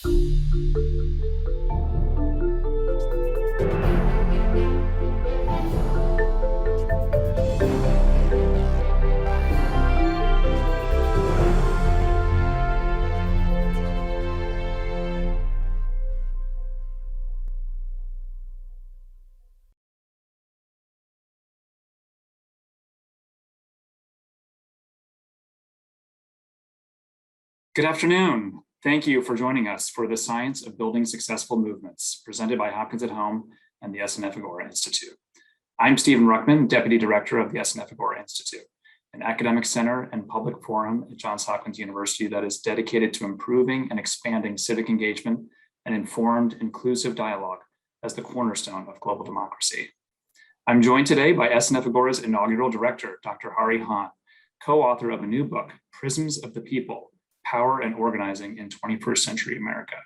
Good afternoon. Thank you for joining us for the Science of Building Successful Movements, presented by Hopkins at Home and the SNF Agora Institute. I'm Stephen Ruckman, Deputy Director of the SNF Agora Institute, an academic center and public forum at Johns Hopkins University that is dedicated to improving and expanding civic engagement and informed, inclusive dialogue as the cornerstone of global democracy. I'm joined today by SNF Agora's inaugural director, Dr. Hahrie Han, co-author of a new book, Prisms of the People, Power and Organizing in 21st Century America.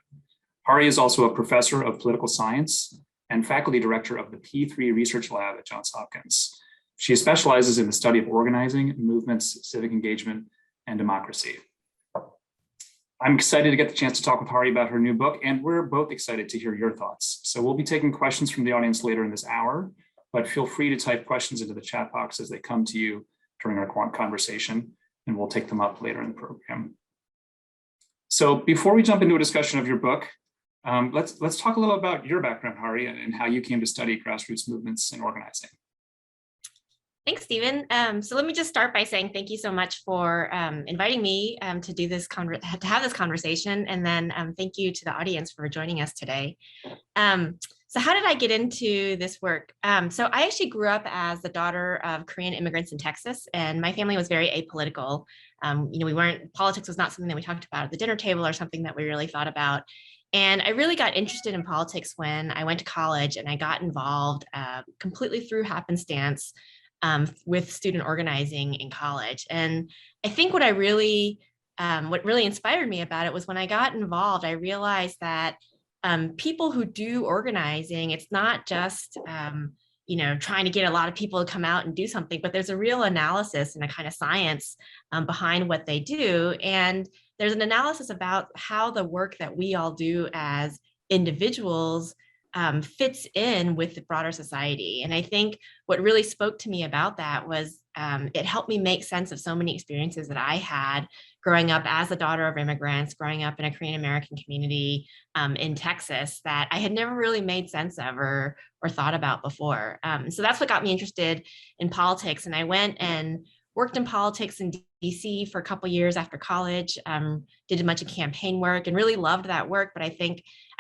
Hahrie is also a professor of political science and faculty director of the P3 Research Lab at Johns Hopkins. She specializes in the study of organizing, movements, civic engagement, and democracy. I'm excited to get the chance to talk with Hahrie about her new book, and we're both excited to hear your thoughts. So we'll be taking questions from the audience later in this hour, but feel free to type questions into the chat box as they come to you during our conversation, and we'll take them up later in the program. So before we jump into a discussion of your book, let's talk a little about your background, Hahrie, and how you came to study grassroots movements and organizing. Thanks, Stephen. So let me just start by saying thank you so much for inviting me to do this to have this conversation, and then thank you to the audience for joining us today. So how did I get into this work? So I actually grew up as the daughter of Korean immigrants in Texas, and my family was very apolitical. Politics was not something that we talked about at the dinner table or something that we really thought about. And I really got interested in politics when I went to college, and I got involved completely through happenstance with student organizing in college. And I think what really inspired me about it was when I got involved, I realized that people who do organizing, it's not just trying to get a lot of people to come out and do something, but there's a real analysis and a kind of science behind what they do. And there's an analysis about how the work that we all do as individuals fits in with the broader society. And I think what really spoke to me about that was it helped me make sense of so many experiences that I had growing up as a daughter of immigrants, growing up in a Korean American community in Texas that I had never really made sense of or thought about before. So that's what got me interested in politics. And I went and worked in politics in DC for a couple years after college, did a bunch of campaign work and really loved that work. But I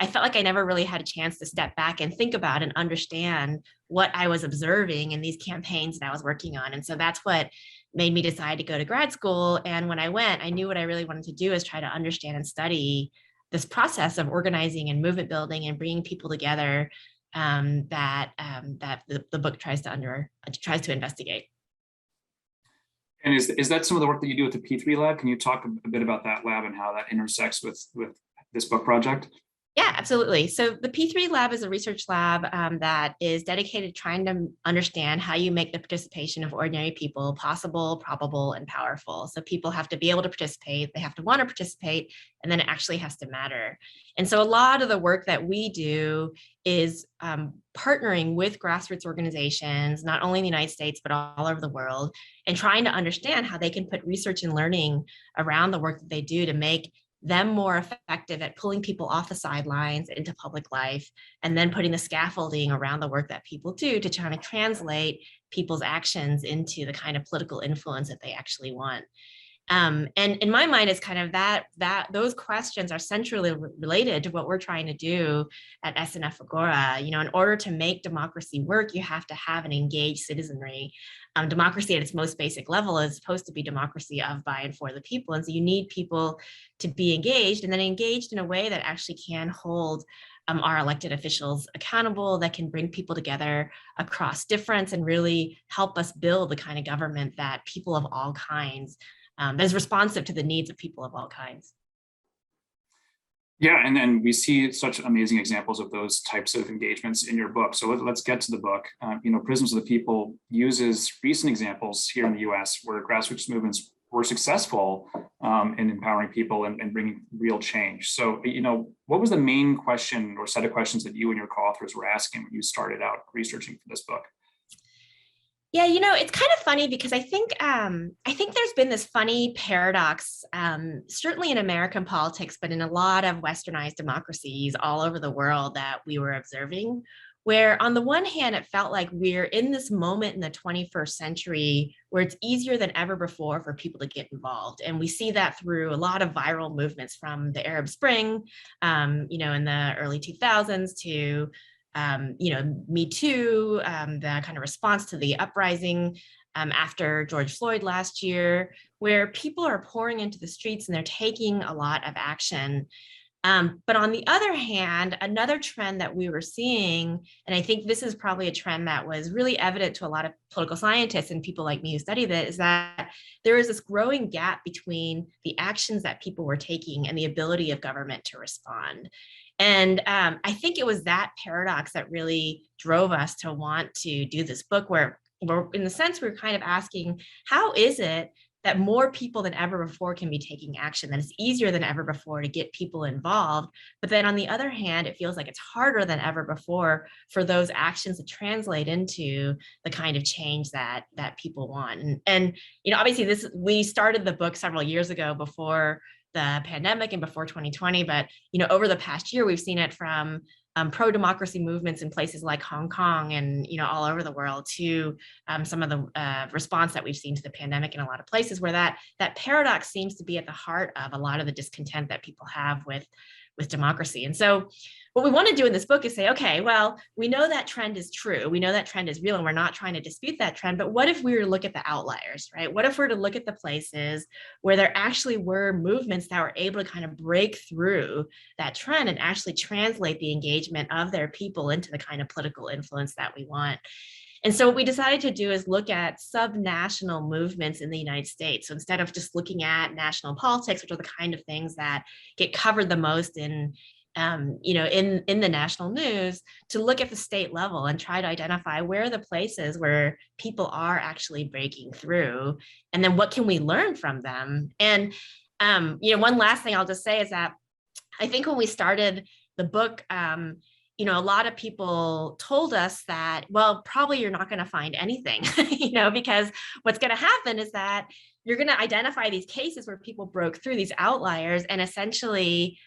felt like I never really had a chance to step back and think about and understand what I was observing in these campaigns that I was working on. And so that's what made me decide to go to grad school. And when I went, I knew what I really wanted to do is try to understand and study this process of organizing and movement building and bringing people together that the book tries to investigate. And is that some of the work that you do at the P3 Lab? Can you talk a bit about that lab and how that intersects with this book project? Yeah, absolutely. So the P3 Lab is a research lab that is dedicated to trying to understand how you make the participation of ordinary people possible, probable, and powerful. So people have to be able to participate, they have to want to participate, and then it actually has to matter. And so a lot of the work that we do is partnering with grassroots organizations, not only in the United States, but all over the world, and trying to understand how they can put research and learning around the work that they do to make them more effective at pulling people off the sidelines into public life, and then putting the scaffolding around the work that people do to try to translate people's actions into the kind of political influence that they actually want. And in my mind, it's kind of that those questions are centrally related to what we're trying to do at SNF Agora. In order to make democracy work, you have to have an engaged citizenry. Democracy at its most basic level is supposed to be democracy of, by, and for the people. And so you need people to be engaged, and then engaged in a way that actually can hold our elected officials accountable, that can bring people together across difference and really help us build the kind of government that people of all kinds that is responsive to the needs of people of all kinds. Yeah, and then we see such amazing examples of those types of engagements in your book. So let's get to the book. Prisms of the People uses recent examples here in the US where grassroots movements were successful in empowering people and bringing real change. So, what was the main question or set of questions that you and your co-authors were asking when you started out researching for this book? Yeah, it's kind of funny because I think there's been this funny paradox, certainly in American politics, but in a lot of westernized democracies all over the world that we were observing, where on the one hand, it felt like we're in this moment in the 21st century where it's easier than ever before for people to get involved. And we see that through a lot of viral movements from the Arab Spring, in the early 2000s to Me Too, the kind of response to the uprising after George Floyd last year, where people are pouring into the streets and they're taking a lot of action. But on the other hand, another trend that we were seeing, and I think this is probably a trend that was really evident to a lot of political scientists and people like me who study this, is that there is this growing gap between the actions that people were taking and the ability of government to respond. And I think it was that paradox that really drove us to want to do this book, where in the sense we're kind of asking, how is it that more people than ever before can be taking action, that it's easier than ever before to get people involved? But then on the other hand, it feels like it's harder than ever before for those actions to translate into the kind of change that people want. And obviously we started the book several years ago before the pandemic and before 2020, but over the past year, we've seen it from pro-democracy movements in places like Hong Kong and all over the world to some of the response that we've seen to the pandemic in a lot of places, where that paradox seems to be at the heart of a lot of the discontent that people have with democracy. And so what we want to do in this book is say, okay, well, we know that trend is true. We know that trend is real, and we're not trying to dispute that trend. But what if we were to look at the outliers, right? What if we're to look at the places where there actually were movements that were able to kind of break through that trend and actually translate the engagement of their people into the kind of political influence that we want? And so what we decided to do is look at subnational movements in the United States. So instead of just looking at national politics, which are the kind of things that get covered the most in the national news, to look at the state level and try to identify where are the places where people are actually breaking through, and then what can we learn from them. And one last thing I'll just say is that I think when we started the book, a lot of people told us that, well, probably you're not going to find anything, because what's going to happen is that you're going to identify these cases where people broke through, these outliers, and essentially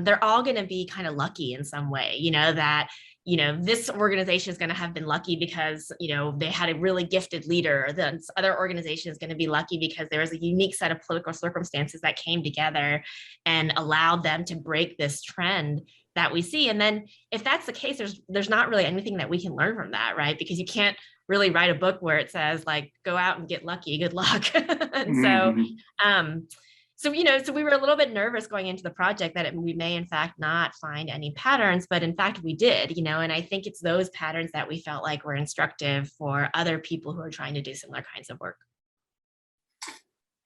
they're all going to be kind of lucky in some way, that this organization is going to have been lucky because they had a really gifted leader. This other organization is going to be lucky because there was a unique set of political circumstances that came together and allowed them to break this trend that we see. And then if that's the case, there's not really anything that we can learn from that, right? Because you can't really write a book where it says like, go out and get lucky, good luck. And so we were a little bit nervous going into the project that we may in fact not find any patterns, but in fact we did, and I think it's those patterns that we felt like were instructive for other people who are trying to do similar kinds of work.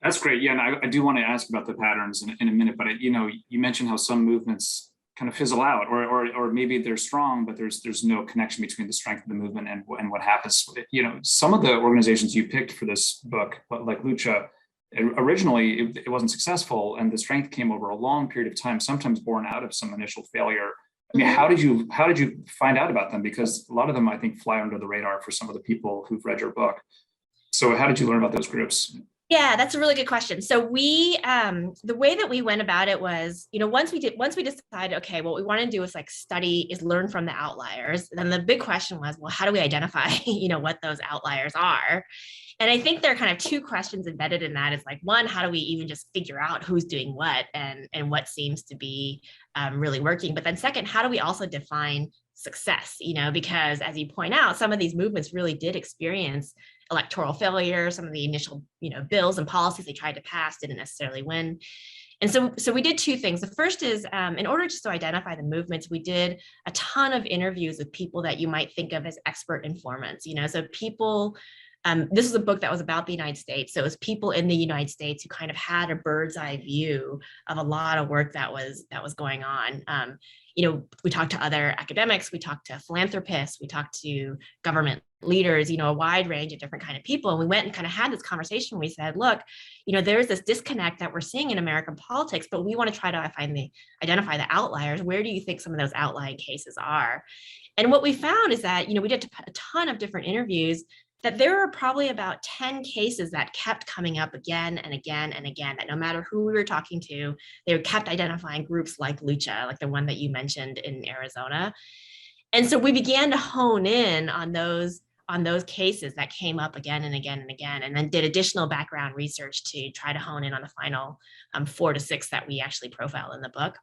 That's great. Yeah, and I do want to ask about the patterns in a minute, but you mentioned how some movements kind of fizzle out, or maybe they're strong, but there's no connection between the strength of the movement and what happens. Some of the organizations you picked for this book, like Lucha, originally it wasn't successful, and the strength came over a long period of time, sometimes born out of some initial failure. I mean, how did you find out about them? Because a lot of them, I think, fly under the radar for some of the people who've read your book. So how did you learn about those groups? Yeah, that's a really good question. So we, the way that we went about it was, once we decided, okay, what we want to do is learn from the outliers. Then the big question was, well, how do we identify, what those outliers are? And I think there are kind of two questions embedded in that. Is like, one, how do we even just figure out who's doing what and what seems to be really working? But then second, how do we also define success? Because as you point out, some of these movements really did experience electoral failure. Some of the initial, bills and policies they tried to pass didn't necessarily win. And so we did two things. The first is, in order just to identify the movements, we did a ton of interviews with people that you might think of as expert informants, so people this was a book that was about the United States. So it was people in the United States who kind of had a bird's eye view of a lot of work that was going on. We talked to other academics, we talked to philanthropists, we talked to government leaders, a wide range of different kind of people. And we went and kind of had this conversation. We said, look, there's this disconnect that we're seeing in American politics, but we want to try to identify the outliers. Where do you think some of those outlying cases are? And what we found is that, we did a ton of different interviews, that there were probably about 10 cases that kept coming up again and again and again, that no matter who we were talking to, they kept identifying groups like Lucha, like the one that you mentioned in Arizona. And so we began to hone in on those cases that came up again and again and again, and then did additional background research to try to hone in on the final 4 to 6 that we actually profile in the book.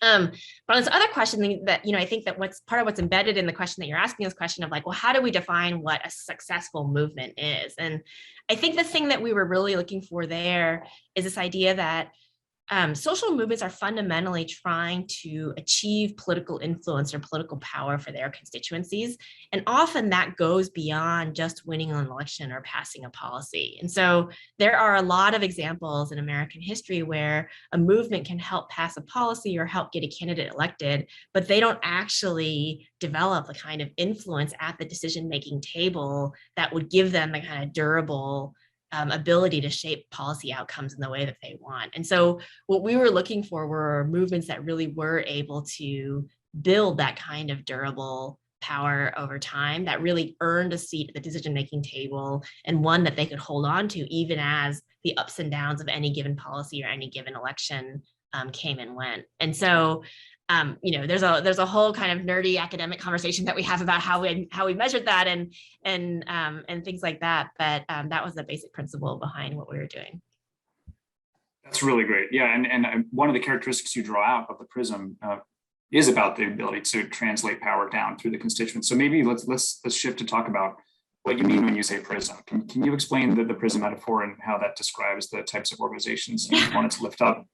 But on this other question that, I think that what's embedded in the question that you're asking, this question of like, well, how do we define what a successful movement is? And I think the thing that we were really looking for there is this idea that social movements are fundamentally trying to achieve political influence or political power for their constituencies. And often that goes beyond just winning an election or passing a policy. And so there are a lot of examples in American history where a movement can help pass a policy or help get a candidate elected, but they don't actually develop the kind of influence at the decision-making table that would give them the kind of durable ability to shape policy outcomes in the way that they want. And so what we were looking for were movements that really were able to build that kind of durable power over time, that really earned a seat at the decision-making table, and one that they could hold on to even as the ups and downs of any given policy or any given election came and went. And so there's a whole kind of nerdy academic conversation that we have about how we measured that and things like that. But that was the basic principle behind what we were doing. That's really great. Yeah, and one of the characteristics you draw out of the Prism is about the ability to translate power down through the constituents. So maybe let's shift to talk about what you mean when you say Prism. Can you explain the Prism metaphor and how that describes the types of organizations you wanted to lift up?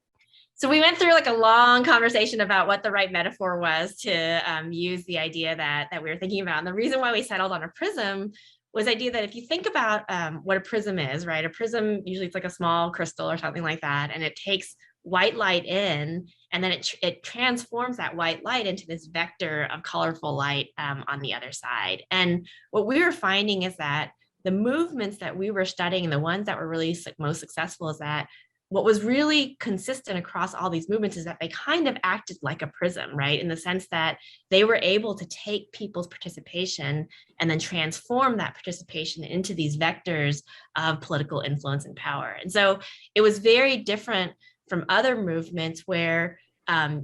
So we went through like a long conversation about what the right metaphor was to use the idea that we were thinking about. And the reason why we settled on a prism was the idea that if you think about what a prism is, right? A prism, usually it's like a small crystal or something like that, and it takes white light in, and then it transforms that white light into this vector of colorful light on the other side. And what we were finding is that the movements that we were studying, the ones that were really most successful, is that what was really consistent across all these movements is that they kind of acted like a prism, right? In the sense that they were able to take people's participation and then transform that participation into these vectors of political influence and power. And so it was very different from other movements where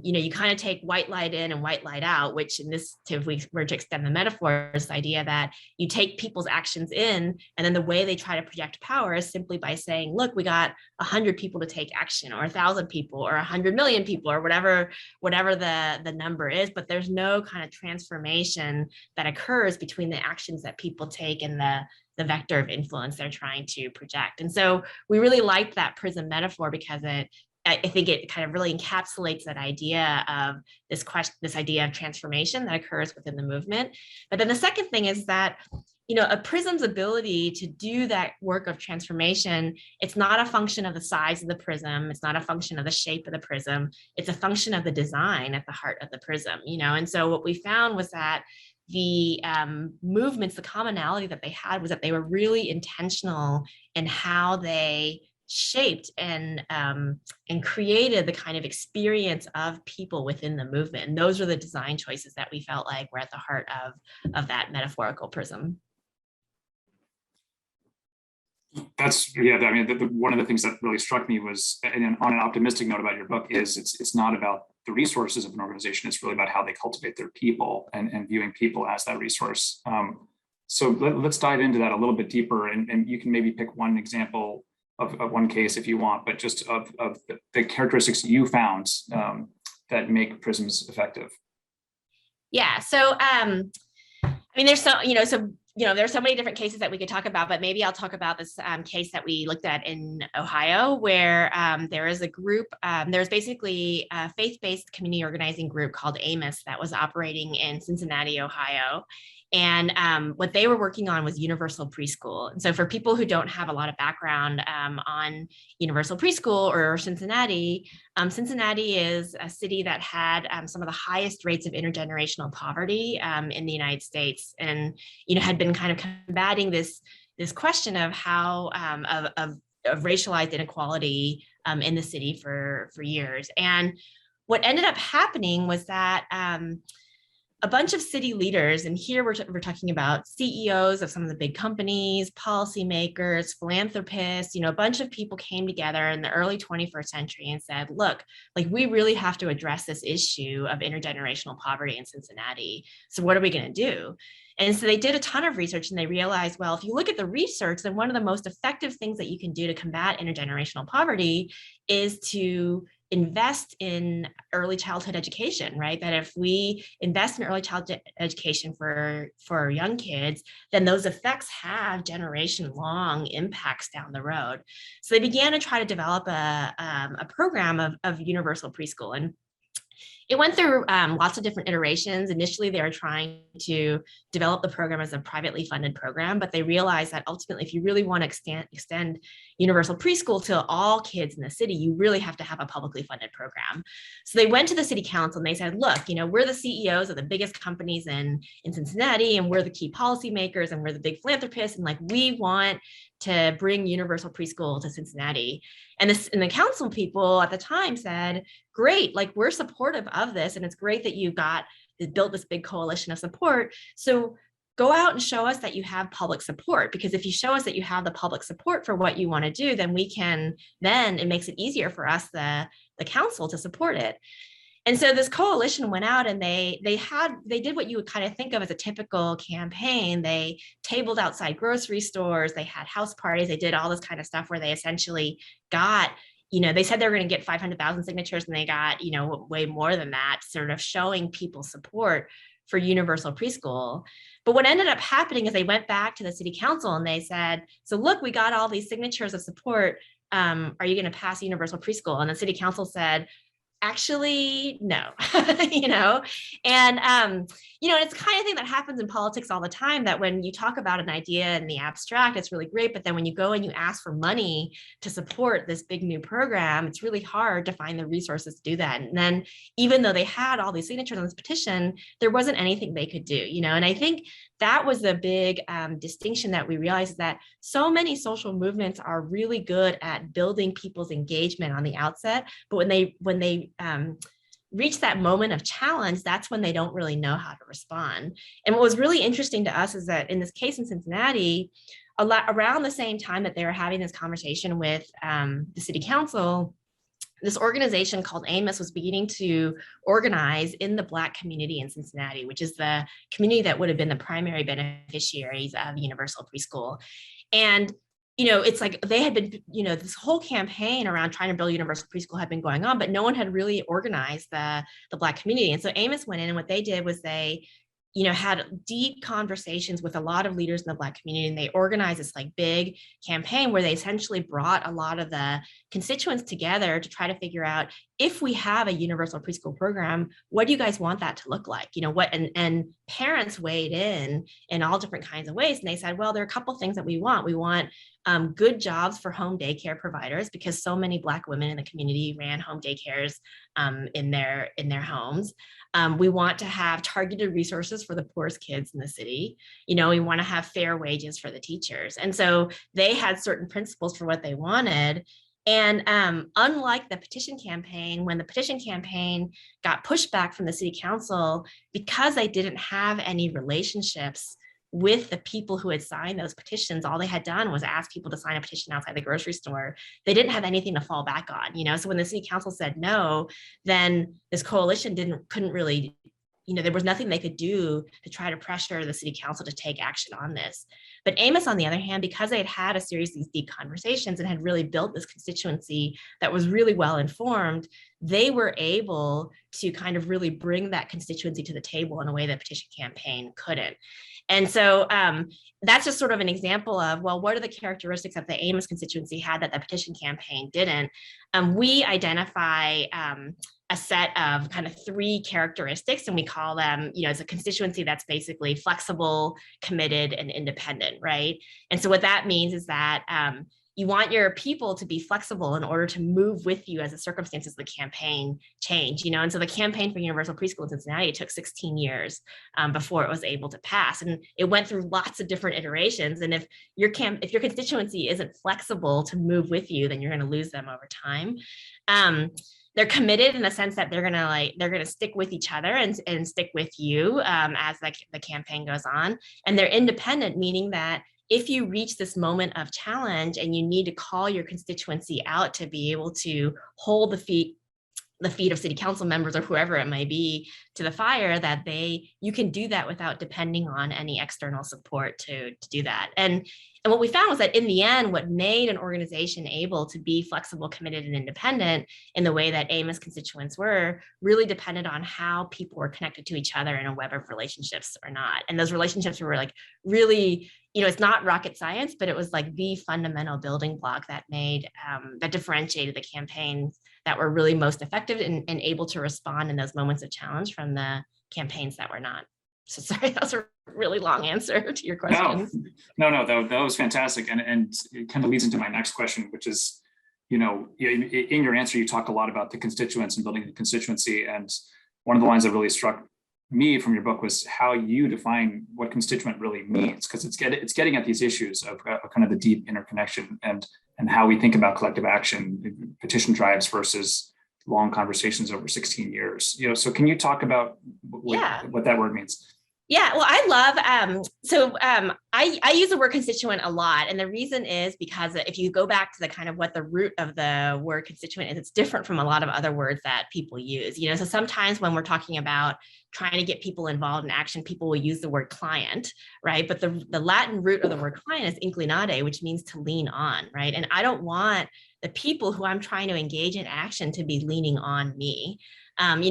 you kind of take white light in and white light out, which in this, if we were to extend the metaphor, is the idea that you take people's actions in, and then the way they try to project power is simply by saying, look, we got 100 people to take action, or 1,000 people, or 100 million people, or whatever the number is, but there's no kind of transformation that occurs between the actions that people take and the vector of influence they're trying to project. And so we really liked that prism metaphor because I think it kind of really encapsulates that idea of this idea of transformation that occurs within the movement. But then the second thing is that, a prism's ability to do that work of transformation, it's not a function of the size of the prism. It's not a function of the shape of the prism. It's a function of the design at the heart of the prism, And so what we found was that the movements, the commonality that they had was that they were really intentional in how they shaped and created the kind of experience of people within the movement. And those were the design choices that we felt like were at the heart of that metaphorical prism. One of the things that really struck me was, and on an optimistic note about your book, is it's not about the resources of an organization. It's really about how they cultivate their people and viewing people as that resource. So let's dive into that a little bit deeper, and you can maybe pick one example of one case if you want, but just of the characteristics you found that make prisms effective. Yeah. So, there's there's so many different cases that we could talk about, but maybe I'll talk about this case that we looked at in Ohio, where there is a group, there's basically a faith-based community organizing group called Amos that was operating in Cincinnati, Ohio. And what they were working on was universal preschool. And so for people who don't have a lot of background on universal preschool or Cincinnati, Cincinnati is a city that had some of the highest rates of intergenerational poverty in the United States, and had been kind of combating this question of how of racialized inequality in the city for years. And what ended up happening was that a bunch of city leaders, and here we're talking about CEOs of some of the big companies, policymakers, philanthropists, a bunch of people came together in the early 21st century and said, look, like we really have to address this issue of intergenerational poverty in Cincinnati. So what are we going to do? And so they did a ton of research, and they realized, well, if you look at the research, then one of the most effective things that you can do to combat intergenerational poverty is to invest in early childhood education, right? That if we invest in early childhood education for young kids, then those effects have generation-long impacts down the road. So they began to try to develop a program of universal preschool. And it went through lots of different iterations. Initially, they were trying to develop the program as a privately funded program, but they realized that ultimately, if you really want to extend universal preschool to all kids in the city, you really have to have a publicly funded program. So they went to the city council and they said, look, we're the CEOs of the biggest companies in Cincinnati, and we're the key policymakers, and we're the big philanthropists, and like we want to bring universal preschool to Cincinnati. And the council people at the time said, great, like we're supportive of this, and it's great that you built this big coalition of support. So go out and show us that you have public support, because if you show us that you have the public support for what you want to do, then it makes it easier for us, the council, to support it. And so this coalition went out, and they did what you would kind of think of as a typical campaign. They tabled outside grocery stores, they had house parties, they did all this kind of stuff where they essentially got, they said they were going to get 500,000 signatures, and they got, way more than that, sort of showing people support for universal preschool. But what ended up happening is they went back to the city council and they said, so look, we got all these signatures of support. Are you going to pass universal preschool? And the city council said, actually, no, and, it's the kind of thing that happens in politics all the time, that when you talk about an idea in the abstract, it's really great. But then when you go and you ask for money to support this big new program, it's really hard to find the resources to do that. And then even though they had all these signatures on this petition, there wasn't anything they could do, and I think that was the big distinction that we realized, is that so many social movements are really good at building people's engagement on the outset, but when they reach that moment of challenge, that's when they don't really know how to respond. And what was really interesting to us is that in this case in Cincinnati, around the same time that they were having this conversation with the city council, this organization called Amos was beginning to organize in the Black community in Cincinnati, which is the community that would have been the primary beneficiaries of universal preschool. And it's like they had been, this whole campaign around trying to build universal preschool had been going on, but no one had really organized the Black community. And so Amos went in, and what they did was they, had deep conversations with a lot of leaders in the Black community, and they organized this like big campaign where they essentially brought a lot of the constituents together to try to figure out, if we have a universal preschool program, what do you guys want that to look like? And parents weighed in all different kinds of ways. And they said, well, there are a couple of things that we want. We want good jobs for home daycare providers, because so many Black women in the community ran home daycares in their homes. We want to have targeted resources for the poorest kids in the city. We want to have fair wages for the teachers. And so they had certain principles for what they wanted. And unlike the petition campaign, when the petition campaign got pushback from the city council, because they didn't have any relationships with the people who had signed those petitions, all they had done was ask people to sign a petition outside the grocery store. They didn't have anything to fall back on, So when the city council said no, then this coalition couldn't really, there was nothing they could do to try to pressure the city council to take action on this. But Amos, on the other hand, because they had a series of these deep conversations and had really built this constituency that was really well informed, they were able to kind of really bring that constituency to the table in a way that petition campaign couldn't. And so that's just sort of an example of, well, what are the characteristics that the Amos constituency had that the petition campaign didn't? We identify a set of kind of 3 characteristics, and we call them, as a constituency that's basically flexible, committed, and independent, right? And so what that means is that you want your people to be flexible in order to move with you as the circumstances of the campaign change, and so the campaign for universal preschool in Cincinnati took 16 years before it was able to pass, and it went through lots of different iterations. And if your constituency isn't flexible to move with you, then you're going to lose them over time. They're committed in the sense that they're gonna stick with each other and stick with you as the campaign goes on. And they're independent, meaning that if you reach this moment of challenge and you need to call your constituency out to be able to hold the feet of city council members or whoever it may be to the fire, that you can do that without depending on any external support to do that. And what we found was that in the end, what made an organization able to be flexible, committed, and independent in the way that amos constituents were really depended on how people were connected to each other in a web of relationships or not. And those relationships were like really, it's not rocket science, but it was like the fundamental building block that that differentiated the campaigns that were really most effective and able to respond in those moments of challenge from the campaigns that were not. So sorry, that was a really long answer to your question. No, that was fantastic. And it kind of leads into my next question, which is, in your answer, you talk a lot about the constituents and building the constituency. And one of the lines that really struck me from your book was how you define what constituent really means, because it's getting at these issues of kind of the deep interconnection and how we think about collective action, petition drives versus long conversations over 16 years. So can you talk about what that word means? Yeah, well, I love, I use the word constituent a lot. And the reason is because if you go back to the kind of what the root of the word constituent is, it's different from a lot of other words that people use. So sometimes when we're talking about trying to get people involved in action, people will use the word client, right? But the Latin root of the word client is inclinare, which means to lean on, right? And I don't want the people who I'm trying to engage in action to be leaning on me.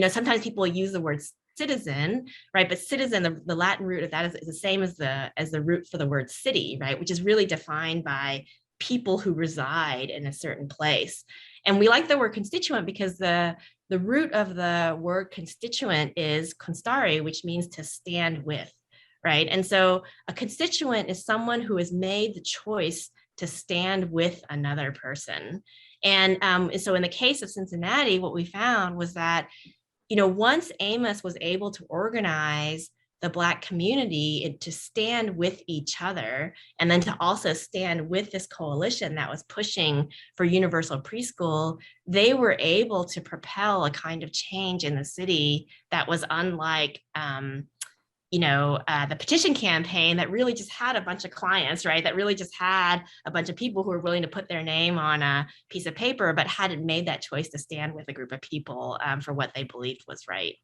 Sometimes people use the word citizen, right? But citizen, the Latin root of that is the same as the root for the word city, right? Which is really defined by people who reside in a certain place. And we like the word constituent because the root of the word constituent is constare, which means to stand with, right? And so a constituent is someone who has made the choice to stand with another person. And so in the case of Cincinnati, what we found was that once Amos was able to organize the Black community to stand with each other, and then to also stand with this coalition that was pushing for universal preschool, they were able to propel a kind of change in the city that was unlike the petition campaign that really just had a bunch of clients, right? That really just had a bunch of people who were willing to put their name on a piece of paper, but hadn't made that choice to stand with a group of people for what they believed was right.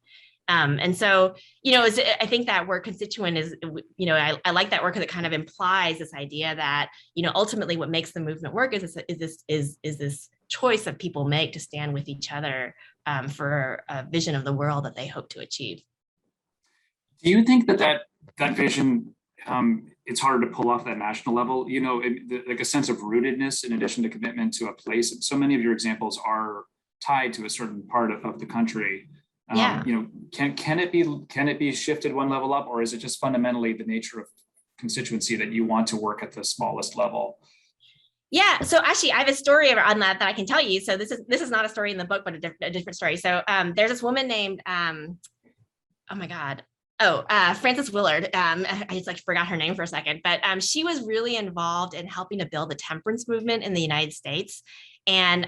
And so, I think that word constituent is, I like that word because it kind of implies this idea that, ultimately what makes the movement work is this choice that people make to stand with each other for a vision of the world that they hope to achieve. Do you think that vision, it's harder to pull off at national level, like a sense of rootedness in addition to commitment to a place? So many of your examples are tied to a certain part of the country. Yeah. Can it be shifted one level up, or is it just fundamentally the nature of constituency that you want to work at the smallest level? Yeah, so actually I have a story on that I can tell you. So this is not a story in the book, but a different story. So there's this woman named, Frances Willard. I just forgot her name for a second, but she was really involved in helping to build the temperance movement in the United States. And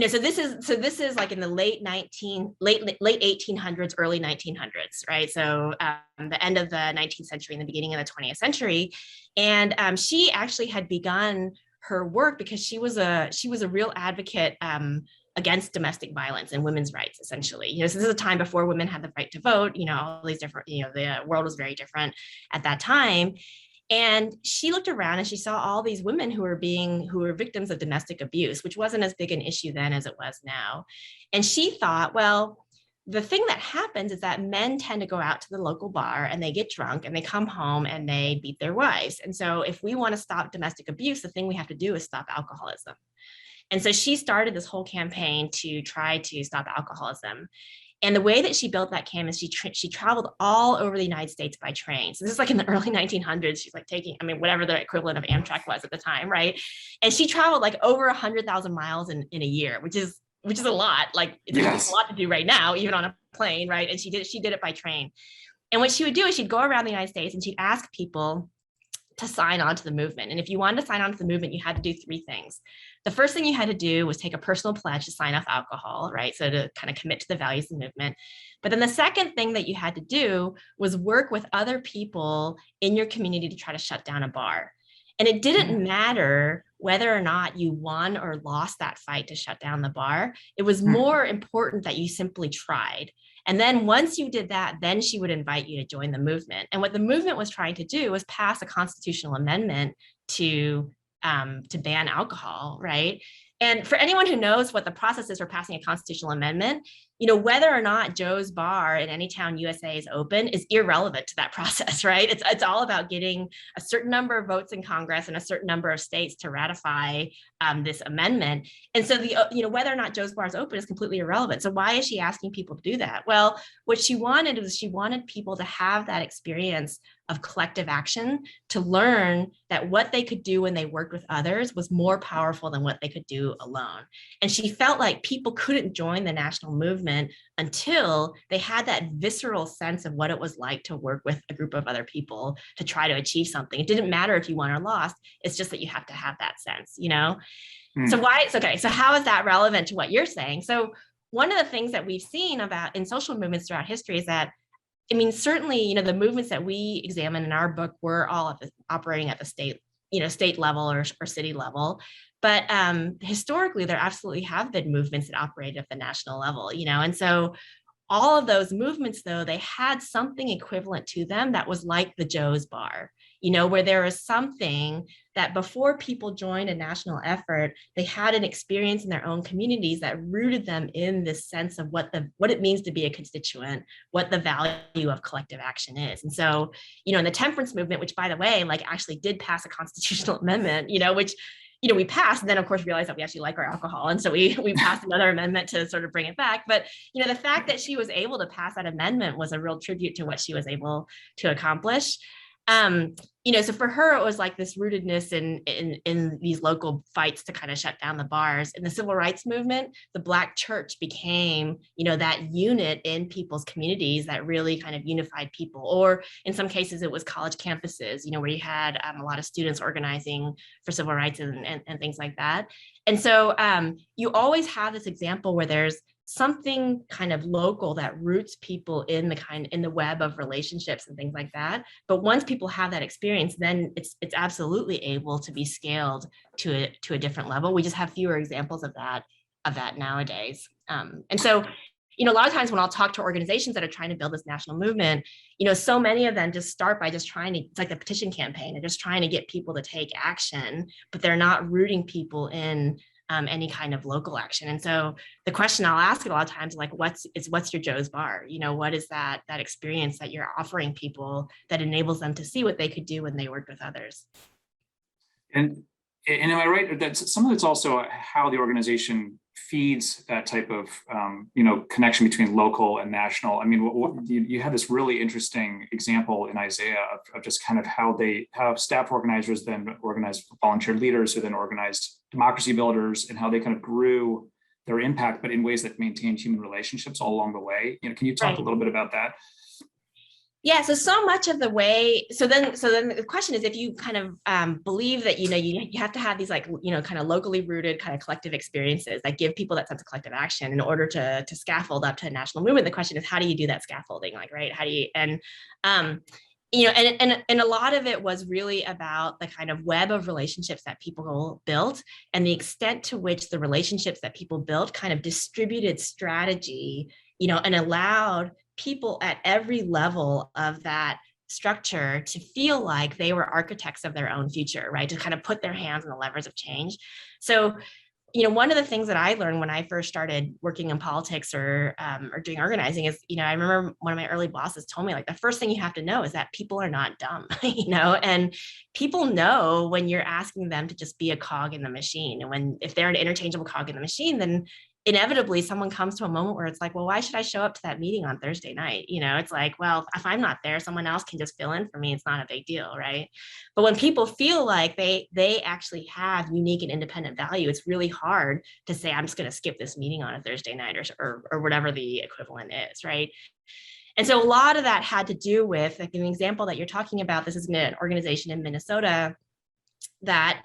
so this is like in the late 1800s, early 1900s, right? So the end of the 19th century and the beginning of the 20th century. And she actually had begun her work because she was a real advocate against domestic violence and women's rights, essentially. So this is a time before women had the right to vote, all these different, the world was very different at that time. And she looked around and she saw all these women who were victims of domestic abuse, which wasn't as big an issue then as it was now. And she thought, well, the thing that happens is that men tend to go out to the local bar and they get drunk and they come home and they beat their wives. And so if we want to stop domestic abuse, the thing we have to do is stop alcoholism. And so she started this whole campaign to try to stop alcoholism. And the way that she built that campaign, she traveled all over the United States by train. So this is like in the early 1900s. She's like taking, I mean, whatever the equivalent of Amtrak was at the time, right? And she traveled like over 100,000 miles in a year, which is a lot. Like it's a lot to do right now, even on a plane, right? And she did it by train. And what she would do is she'd go around the United States and she'd ask people to sign on to the movement. And if you wanted to sign on to the movement, you had to do three things. The first thing you had to do was take a personal pledge to sign off alcohol, right? So to kind of commit to the values of the movement. But then the second thing that you had to do was work with other people in your community to try to shut down a bar. And it didn't matter whether or not you won or lost that fight to shut down the bar. It was more important that you simply tried. And then once you did that, then she would invite you to join the movement. And what the movement was trying to do was pass a constitutional amendment to ban alcohol, right? And for anyone who knows what the process is for passing a constitutional amendment, you know, whether or not Joe's Bar in any town USA is open is irrelevant to that process, right? It's all about getting a certain number of votes in Congress and a certain number of states to ratify this amendment. And so whether or not Joe's Bar is open is completely irrelevant. So why is she asking people to do that? Well, what she wanted was she wanted people to have that experience of collective action, to learn that what they could do when they worked with others was more powerful than what they could do alone. And she felt like people couldn't join the national movement until they had that visceral sense of what it was like to work with a group of other people to try to achieve something. It didn't matter if you won or lost. It's just that you have to have that sense, you know? So so how is that relevant to what you're saying? So one of the things that we've seen about in social movements throughout history is that, I mean, certainly, you know, the movements that we examine in our book were all operating at the state level or city level. But historically, there absolutely have been movements that operated at the national level, you know, and so all of those movements, though, they had something equivalent to them that was like the Joe's Bar, you know, where there was something that before people joined a national effort, they had an experience in their own communities that rooted them in this sense of what it means to be a constituent, what the value of collective action is. And so, you know, in the temperance movement, which by the way, like actually did pass a constitutional amendment, you know, which, you know, we passed and then of course realized that we actually like our alcohol. And so we passed another amendment to sort of bring it back. But, you know, the fact that she was able to pass that amendment was a real tribute to what she was able to accomplish. You know, so for her, it was like this rootedness in these local fights to kind of shut down the bars. In the civil rights movement, the Black church became, you know, that unit in people's communities that really kind of unified people. Or in some cases, it was college campuses, you know, where you had a lot of students organizing for civil rights and things like that. And so you always have this example where there's something kind of local that roots people in the web of relationships and things like that. But once people have that experience, then it's absolutely able to be scaled to a different level. We just have fewer examples of that nowadays. And so, you know, a lot of times when I'll talk to organizations that are trying to build this national movement, you know, so many of them just start by just trying to, it's like the petition campaign, they're just trying to get people to take action, but they're not rooting people in any kind of local action. And so the question I'll ask a lot of times, like, what's your Joe's Bar? You know, what is that experience that you're offering people that enables them to see what they could do when they worked with others? And am I right that some of it's also how the organization feeds that type of you know, connection between local and national? I mean, you had this really interesting example in Isaiah of just kind of how staff organizers then organized volunteer leaders who then organized democracy builders, and how they kind of grew their impact, but in ways that maintained human relationships all along the way. You know, can you talk a little bit about that? Yeah, so much of the way, so then the question is, if you kind of believe that, you know, you have to have these, like, you know, kind of locally rooted kind of collective experiences that give people that sense of collective action in order to scaffold up to a national movement, the question is, how do you do that scaffolding? Like, right, how do you, and you know, and a lot of it was really about the kind of web of relationships that people built and the extent to which the relationships that people built kind of distributed strategy, you know, and allowed people at every level of that structure to feel like they were architects of their own future, right? To kind of put their hands on the levers of change. So one of the things that I learned when I first started working in politics or doing organizing is, I remember one of my early bosses told me, like, the first thing you have to know is that people are not dumb, and people know when you're asking them to just be a cog in the machine. And if they're an interchangeable cog in the machine, then inevitably someone comes to a moment where it's like, well, why should I show up to that meeting on Thursday night? It's like, well, if I'm not there, someone else can just fill in for me. It's not a big deal, right? But when people feel like they actually have unique and independent value, it's really hard to say, I'm just going to skip this meeting on a Thursday night or whatever the equivalent is, right? And so a lot of that had to do with, like, an example that you're talking about. This is an organization in Minnesota that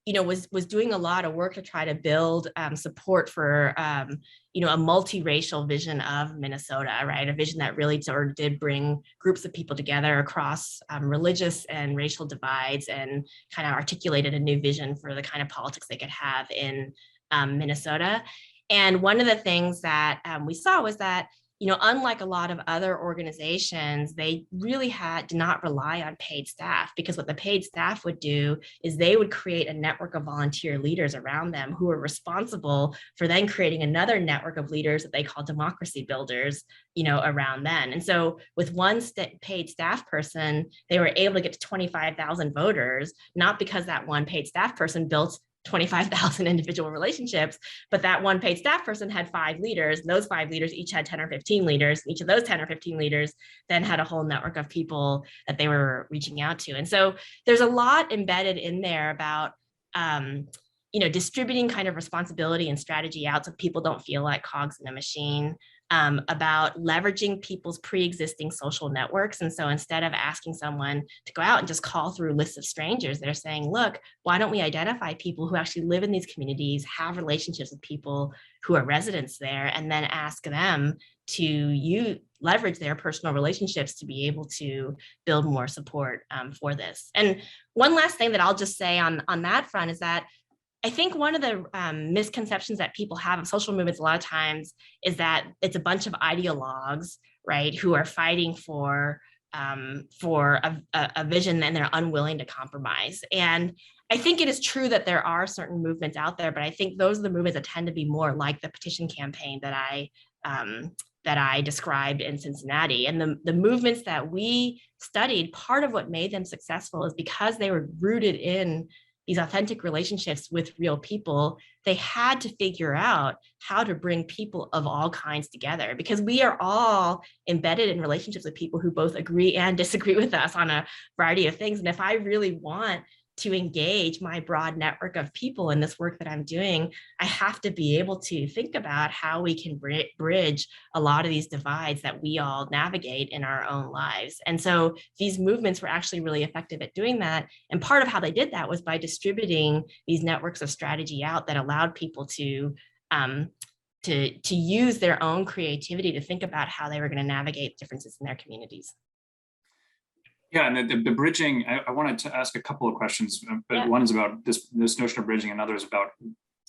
was doing a lot of work to try to build support for a multiracial vision of Minnesota, right? A vision that really sort of did bring groups of people together across religious and racial divides, and kind of articulated a new vision for the kind of politics they could have in Minnesota. And one of the things that we saw was that, unlike a lot of other organizations, they really did not rely on paid staff, because what the paid staff would do is they would create a network of volunteer leaders around them who were responsible for then creating another network of leaders that they call democracy builders, around then. And so with one paid staff person, they were able to get to 25,000 voters, not because that one paid staff person built 25,000 individual relationships, but that one paid staff person had 5 leaders. And those 5 leaders each had 10 or 15 leaders. And each of those 10 or 15 leaders then had a whole network of people that they were reaching out to. And so there's a lot embedded in there about, distributing kind of responsibility and strategy out so people don't feel like cogs in a machine, about leveraging people's pre-existing social networks. And so instead of asking someone to go out and just call through lists of strangers, they're saying, look, why don't we identify people who actually live in these communities, have relationships with people who are residents there, and then ask them to leverage their personal relationships to be able to build more support for this. And one last thing that I'll just say on that front is that I think one of the misconceptions that people have of social movements a lot of times is that it's a bunch of ideologues, right, who are fighting for a vision and they're unwilling to compromise. And I think it is true that there are certain movements out there, but I think those are the movements that tend to be more like the petition campaign that I described in Cincinnati. And the movements that we studied, part of what made them successful is because they were rooted in these authentic relationships with real people. They had to figure out how to bring people of all kinds together, because we are all embedded in relationships with people who both agree and disagree with us on a variety of things. And if I really want to engage my broad network of people in this work that I'm doing, I have to be able to think about how we can bridge a lot of these divides that we all navigate in our own lives. And so these movements were actually really effective at doing that. And part of how they did that was by distributing these networks of strategy out that allowed people to use their own creativity to think about how they were going to navigate differences in their communities. Yeah, and the bridging, I wanted to ask a couple of questions, but yeah. One is about this notion of bridging, and another is about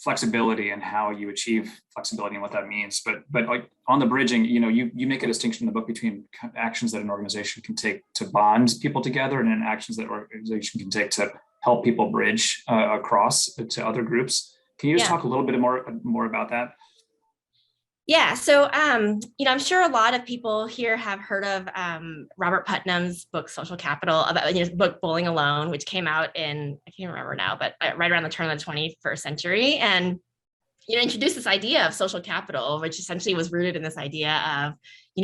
flexibility and how you achieve flexibility and what that means. But like on the bridging, you make a distinction in the book between actions that an organization can take to bond people together and then actions that an organization can take to help people bridge across to other groups. Can you just talk a little bit more about that? Yeah, so I'm sure a lot of people here have heard of Robert Putnam's book Social Capital, about his book Bowling Alone, which came out in, I can't remember now, but right around the turn of the 21st century, and introduced this idea of social capital, which essentially was rooted in this idea of,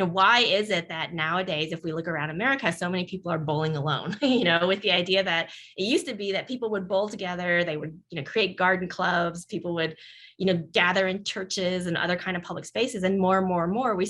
why is it that nowadays, if we look around America, so many people are bowling alone, with the idea that it used to be that people would bowl together, they would, create garden clubs, people would, gather in churches and other kind of public spaces. And more and more, we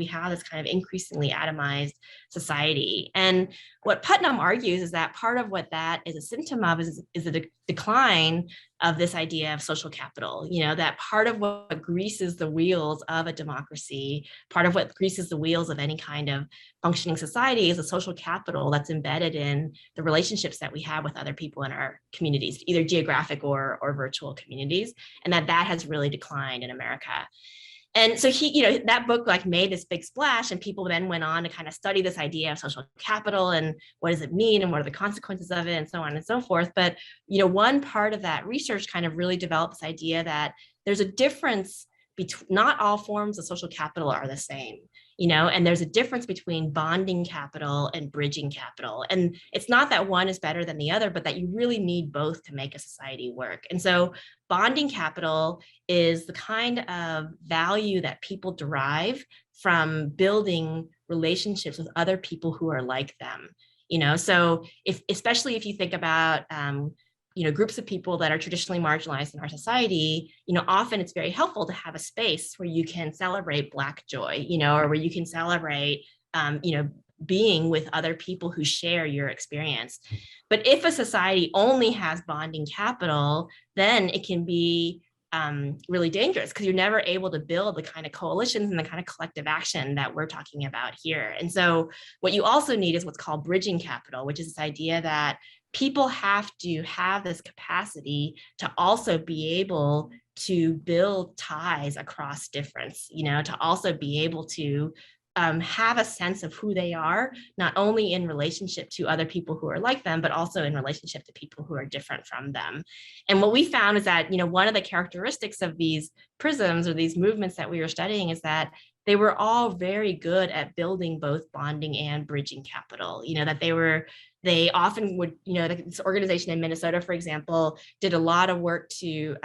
have this kind of increasingly atomized society. And what Putnam argues is that part of what that is a symptom of is a decline of this idea of social capital, that part of what greases the wheels of a democracy, part of what greases the wheels of any kind of functioning society is a social capital that's embedded in the relationships that we have with other people in our communities, either geographic or virtual communities, and that has really declined in America. And so that book like made this big splash, and people then went on to kind of study this idea of social capital and what does it mean and what are the consequences of it and so on and so forth. But, one part of that research kind of really developed this idea that there's a difference between, not all forms of social capital are the same. And there's a difference between bonding capital and bridging capital. And it's not that one is better than the other, but that you really need both to make a society work. And so bonding capital is the kind of value that people derive from building relationships with other people who are like them. So especially if you think about groups of people that are traditionally marginalized in our society, often it's very helpful to have a space where you can celebrate Black joy, or where you can celebrate, being with other people who share your experience. But if a society only has bonding capital, then it can be really dangerous, because you're never able to build the kind of coalitions and the kind of collective action that we're talking about here. And so what you also need is what's called bridging capital, which is this idea that people have to have this capacity to also be able to build ties across difference, to also be able to have a sense of who they are, not only in relationship to other people who are like them, but also in relationship to people who are different from them. And what we found is that, one of the characteristics of these prisms or these movements that we were studying is that they were all very good at building both bonding and bridging capital, that they often would, this organization in Minnesota, for example, did a lot of work to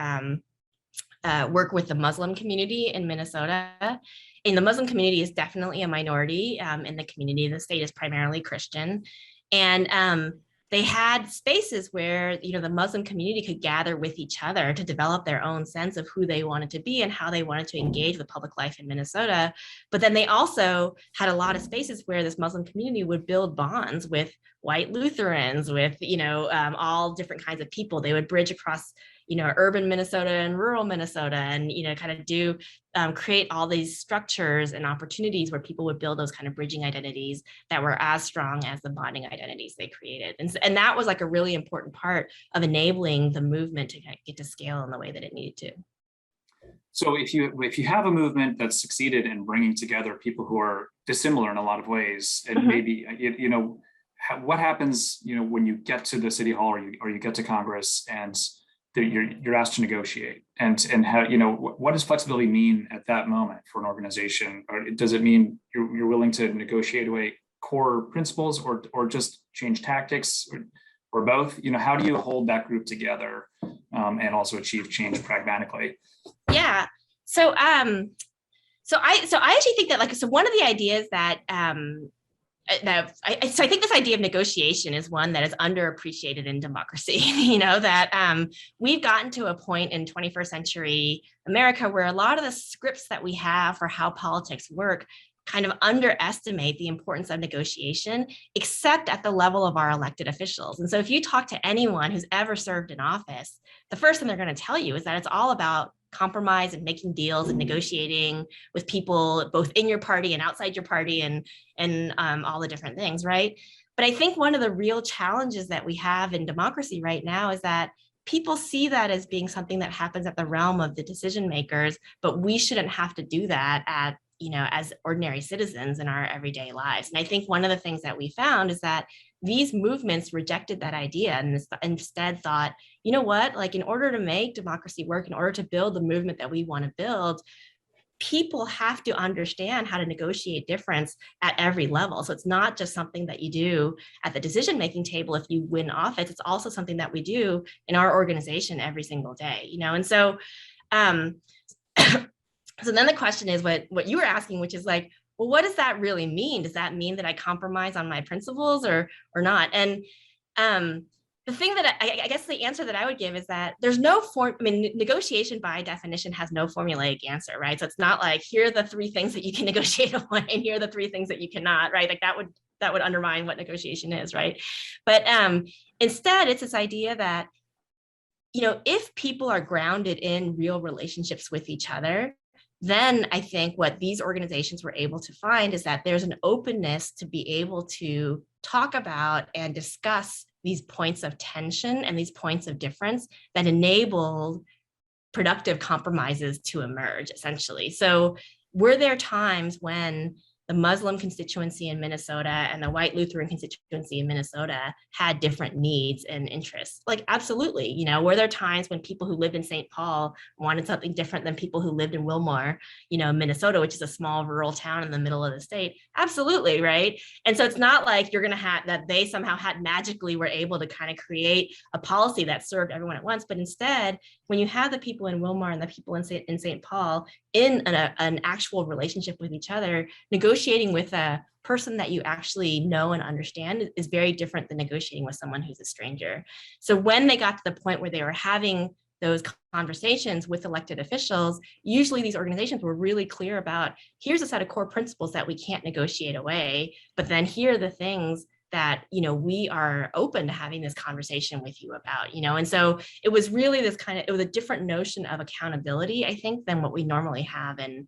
work with the Muslim community in Minnesota. And the Muslim community is definitely a minority in the community. The state is primarily Christian. And they had spaces where, the Muslim community could gather with each other to develop their own sense of who they wanted to be and how they wanted to engage with public life in Minnesota. But then they also had a lot of spaces where this Muslim community would build bonds with white Lutherans, with, all different kinds of people. They would bridge across, urban Minnesota and rural Minnesota, and, kind of create all these structures and opportunities where people would build those kind of bridging identities that were as strong as the bonding identities they created. And that was like a really important part of enabling the movement to get to scale in the way that it needed to. So if you have a movement that's succeeded in bringing together people who are dissimilar in a lot of ways, and maybe, what happens, when you get to the city hall or you get to Congress and you're asked to negotiate, and how, what does flexibility mean at that moment for an organization? Or does it mean you're willing to negotiate away core principles, or just change tactics, or both? How do you hold that group together and also achieve change pragmatically? Yeah. So I actually think that one of the ideas that I think this idea of negotiation is one that is underappreciated in democracy. That we've gotten to a point in 21st century America where a lot of the scripts that we have for how politics work kind of underestimate the importance of negotiation, except at the level of our elected officials. And so if you talk to anyone who's ever served in office, the first thing they're going to tell you is that it's all about compromise and making deals and negotiating with people both in your party and outside your party, and all the different things, right? But I think one of the real challenges that we have in democracy right now is that people see that as being something that happens at the realm of the decision makers, but we shouldn't have to do that as ordinary citizens in our everyday lives. And I think one of the things that we found is that these movements rejected that idea and instead thought, you know what, in order to make democracy work, in order to build the movement that we want to build, people have to understand how to negotiate difference at every level. So it's not just something that you do at the decision-making table if you win office, it's also something that we do in our organization every single day, And so, so then the question is what you were asking, which is well, what does that really mean? Does that mean that I compromise on my principles or not? And the thing that I guess the answer that I would give is that there's no negotiation by definition has no formulaic answer, right? So it's not here are the 3 things that you can negotiate on, and here are the 3 things that you cannot, right? That would undermine what negotiation is, right? But instead, it's this idea that, if people are grounded in real relationships with each other, then I think what these organizations were able to find is that there's an openness to be able to talk about and discuss these points of tension and these points of difference that enable productive compromises to emerge, essentially. So were there times when the Muslim constituency in Minnesota and the white Lutheran constituency in Minnesota had different needs and interests? Like, absolutely. You know, were there times when people who lived in St. Paul wanted something different than people who lived in Wilmore, you know, Minnesota, which is a small rural town in the middle of the state? Absolutely, right? And so it's not like you're going to have that they somehow had magically were able to kind of create a policy that served everyone at once. But instead, when you have the people in Wilmore and the people in St. Paul in an actual relationship with each other, negotiating with a person that you actually know and understand is very different than negotiating with someone who's a stranger. So when they got to the point where they were having those conversations with elected officials, usually these organizations were really clear about, here's a set of core principles that we can't negotiate away, but then here are the things that, you know, we are open to having this conversation with you about, you know. And so it was really this kind of, it was a different notion of accountability, I think, than what we normally have in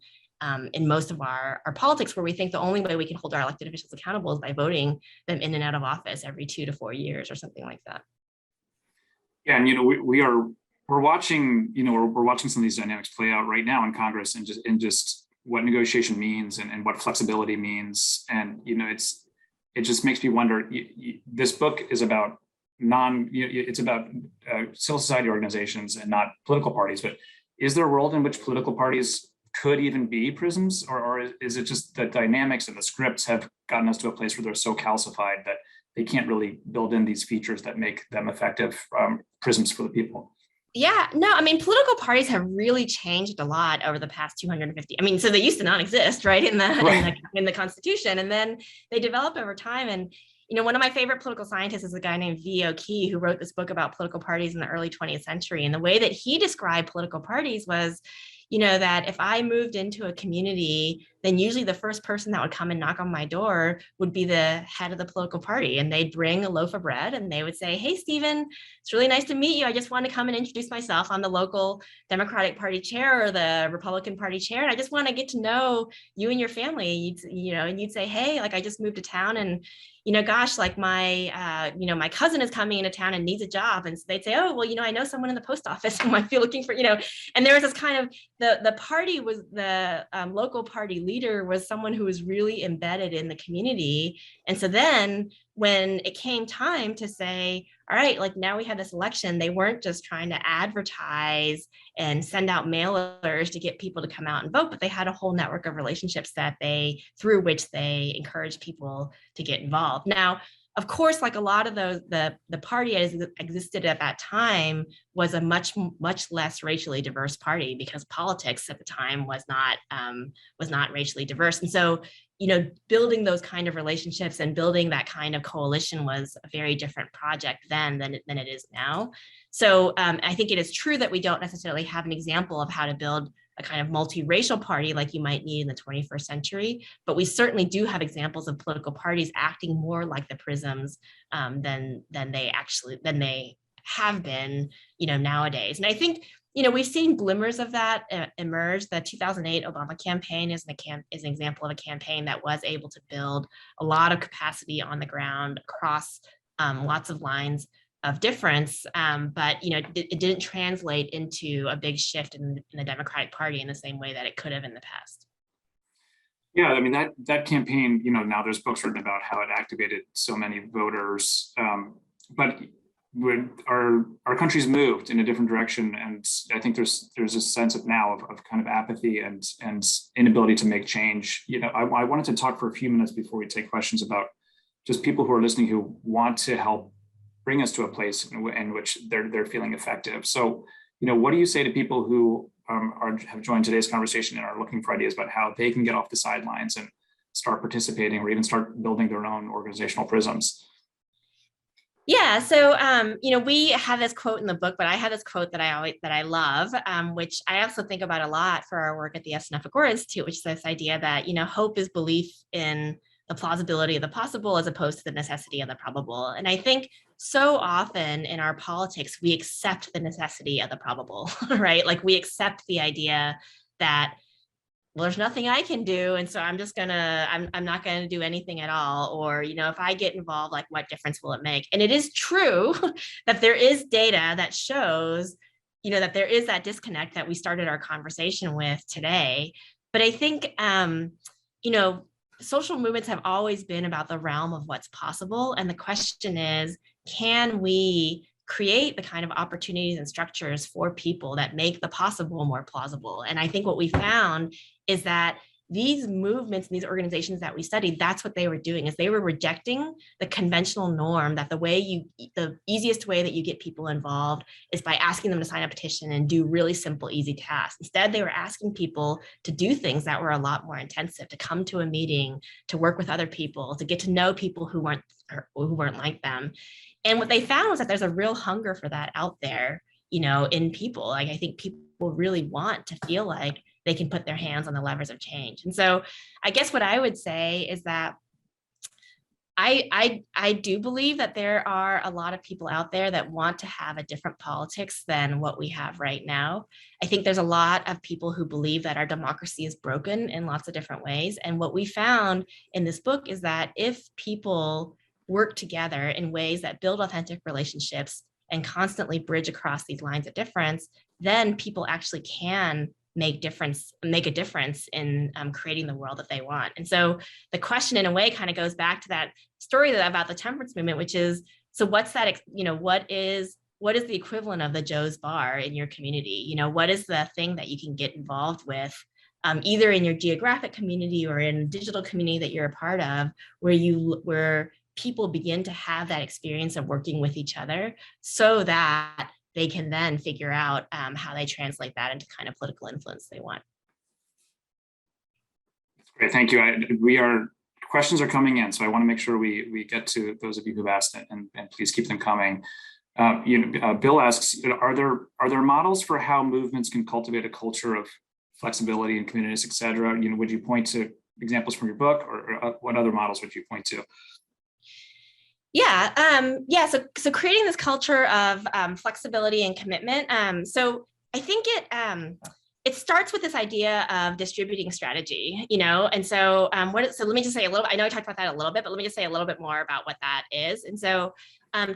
most of our politics, where we think the only way we can hold our elected officials accountable is by voting them in and out of office every 2 to 4 years or something like that. Yeah, and you know, we're watching, you know, we're watching some of these dynamics play out right now in Congress, and just what negotiation means and what flexibility means. And you know, it just makes me wonder. This book is about it's about civil society organizations and not political parties. But is there a world in which political parties could even be prisms, or is it just the dynamics and the scripts have gotten us to a place where they're so calcified that they can't really build in these features that make them effective prisms for the people? Yeah, no, I mean, political parties have really changed a lot over the past 250. I mean, so they used to not exist, right, in the Constitution, and then they developed over time. And you know, one of my favorite political scientists is a guy named V.O. Key, who wrote this book about political parties in the early 20th century. And the way that he described political parties was, you know, that if I moved into a community, then usually the first person that would come and knock on my door would be the head of the political party. And they'd bring a loaf of bread and they would say, hey, Stephen, it's really nice to meet you. I just want to come and introduce myself. I'm the local Democratic Party chair or the Republican Party chair. And I just want to get to know you and your family. And you'd say, hey, like I just moved to town and, you know, gosh, like my cousin is coming into town and needs a job. And so they'd say, oh, well, you know, I know someone in the post office who might be looking for, you know, and there was this kind of, the party was the local party leader was someone who was really embedded in the community. And so then when it came time to say, all right, like now we had this election, they weren't just trying to advertise and send out mailers to get people to come out and vote, but they had a whole network of relationships through which they encouraged people to get involved. Now, of course, like a lot of those, the party as existed at that time was a much less racially diverse party because politics at the time was not racially diverse. And so, you know, building those kind of relationships and building that kind of coalition was a very different project then than it is now. So I think it is true that we don't necessarily have an example of how to build a kind of multiracial party like you might need in the 21st century, but we certainly do have examples of political parties acting more like the prisms than they have been, you know, nowadays. And I think, you know, we've seen glimmers of that emerge. The 2008 Obama campaign is an example of a campaign that was able to build a lot of capacity on the ground across lots of lines of difference, but you know, it didn't translate into a big shift in the Democratic Party in the same way that it could have in the past. Yeah, I mean that campaign, you know, now there's books written about how it activated so many voters, but when our country's moved in a different direction, and I think there's a sense of now of kind of apathy and inability to make change. You know, I wanted to talk for a few minutes before we take questions about just people who are listening who want to help bring us to a place in which they're feeling effective. So, you know, what do you say to people who have joined today's conversation and are looking for ideas about how they can get off the sidelines and start participating or even start building their own organizational prisms? Yeah, so you know, we have this quote in the book, but I have this quote that I love, which I also think about a lot for our work at the SNF Agora Institute, which is this idea that, you know, hope is belief in the plausibility of the possible as opposed to the necessity of the probable. And I think so often in our politics, we accept the necessity of the probable, right? Like we accept the idea that, well, there's nothing I can do. And so I'm not gonna do anything at all. Or, you know, if I get involved, like what difference will it make? And it is true that there is data that shows that there is that disconnect that we started our conversation with today. But I think, social movements have always been about the realm of what's possible. And the question is, can we create the kind of opportunities and structures for people that make the possible more plausible? And I think what we found is that these movements and these organizations that we studied, that's what they were doing, is they were rejecting the conventional norm that the easiest way that you get people involved is by asking them to sign a petition and do really simple, easy tasks. Instead, they were asking people to do things that were a lot more intensive, to come to a meeting, to work with other people, to get to know people who weren't like them. And what they found was that there's a real hunger for that out there, in people. Like, I think people really want to feel like they can put their hands on the levers of change. And so I guess what I would say is that I do believe that there are a lot of people out there that want to have a different politics than what we have right now. I think there's a lot of people who believe that our democracy is broken in lots of different ways. And what we found in this book is that if people work together in ways that build authentic relationships and constantly bridge across these lines of difference, then people actually can make a difference in creating the world that they want. And so the question, in a way, kind of goes back to that story about the temperance movement, which is, so what's that, what is the equivalent of the Joe's Bar in your community? What is the thing that you can get involved with, either in your geographic community or in a digital community that you're a part of, where people begin to have that experience of working with each other, so that they can then figure out how they translate that into kind of political influence they want. Great, thank you. Questions are coming in, so I want to make sure we get to those of you who've asked it, and please keep them coming. Bill asks, are there models for how movements can cultivate a culture of flexibility in communities, et cetera? Would you point to examples from your book, or what other models would you point to? So creating this culture of flexibility and commitment. So I think it starts with this idea of distributing strategy, and so so let me just say a little, I know I talked about that a little bit, but let me just say a little bit more about what that is. And so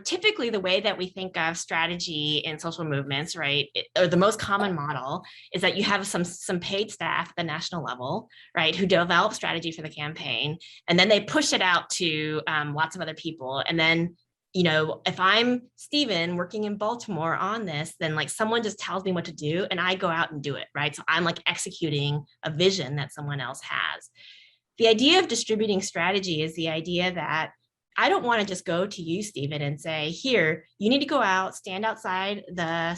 typically the way that we think of strategy in social movements, right, or the most common model is that you have some paid staff at the national level, right, who develop strategy for the campaign, and then they push it out to lots of other people. And then, if I'm Stephen working in Baltimore on this, then like someone just tells me what to do and I go out and do it, right? So I'm like executing a vision that someone else has. The idea of distributing strategy is the idea that I don't want to just go to you, Stephen, and say, here, you need to go out, stand outside the,